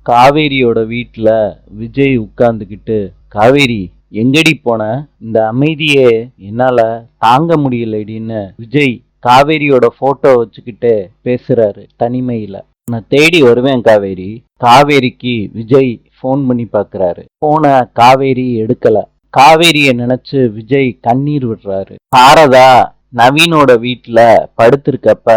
காவேரியோட வீட்ல விஜய் உட்கார்ந்துகிட்டு, காவேரி எங்கடி போன? இந்த அமைதியே என்னால தாங்க முடியலடின்னு விஜய் காவேரியோட போட்டோ வச்சுக்கிட்டு பேசுறாரு தனிமையில. நான் தேடி வருவேன் காவேரி. காவேரிக்கு விஜய் ஃபோன் பண்ணி பார்க்கறாரு. போன காவேரி எடுக்கல. காவேரிய நினைச்சு விஜய் கண்ணீர் விடுறாரு. சாரதா நவீனோட வீட்ல படுத்திருக்கப்ப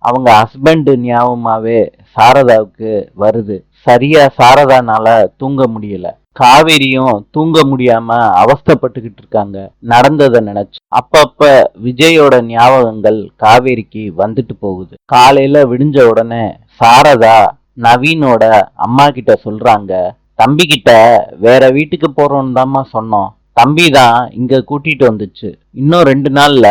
அவங்க ஹஸ்பண்ட் ஞாபகமாவே சாரதாவுக்கு வருது. சரியா சாரதானால தூங்க முடியல. காவேரியும் தூங்க முடியாம அவஸ்தைப்பட்டுக்கிட்டு இருக்காங்க நடந்ததை நினைச்சு. அப்பப்ப விஜயோட ஞாபகங்கள் காவேரிக்கு வந்துட்டு போகுது. காலையில விடிஞ்ச உடனே சாரதா நவீனோட அம்மா கிட்ட சொல்றாங்க, தம்பி கிட்ட வேற வீட்டுக்கு போறோம்னு தாம்மா சொன்னோம். தம்பி தான் இங்க கூட்டிட்டு வந்துச்சு. இன்னும் 2 நாள்ல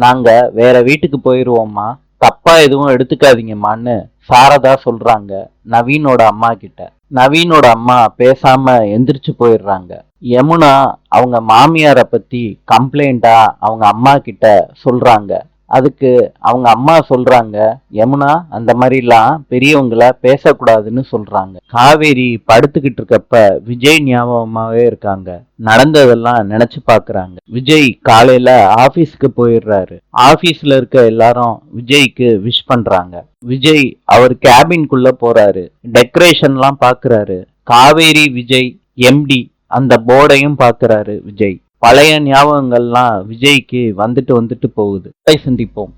நாங்க வேற வீட்டுக்கு போயிருவோம்மா. தப்பா எதுவும் எடுத்துக்காதீங்கம்மான்னு சாரதா சொல்றாங்க நவீனோட அம்மா கிட்ட. நவீனோட அம்மா பேசாம எந்திரிச்சு போயிடுறாங்க. யமுனா அவங்க மாமியார பத்தி கம்ப்ளைண்டா அவங்க அம்மா கிட்ட சொல்றாங்க. அதுக்கு அவங்க அம்மா சொல்றாங்க, யமுனா அந்த மாதிரிலாம் பெரியவங்கள பேசக்கூடாதுன்னு சொல்றாங்க. காவேரி படுத்துக்கிட்டு இருக்கப்ப விஜய் ஞாபகமாவே இருக்காங்க. நடந்ததெல்லாம் நினைச்சு பாக்குறாங்க. விஜய் காலையில ஆபீஸ்க்கு போயிடுறாரு. ஆபீஸ்ல இருக்க எல்லாரும் விஜய்க்கு விஷ் பண்றாங்க. விஜய் அவர் கேபின்குள்ள போறாரு. டெக்கரேஷன்லாம் பாக்குறாரு. காவேரி விஜய் எம்டி அந்த போர்டையும் பாக்குறாரு விஜய். பழைய ஞாபகங்கள்லாம் விஜய்க்கு வந்துட்டு வந்துட்டு போகுது. சந்திப்போம்.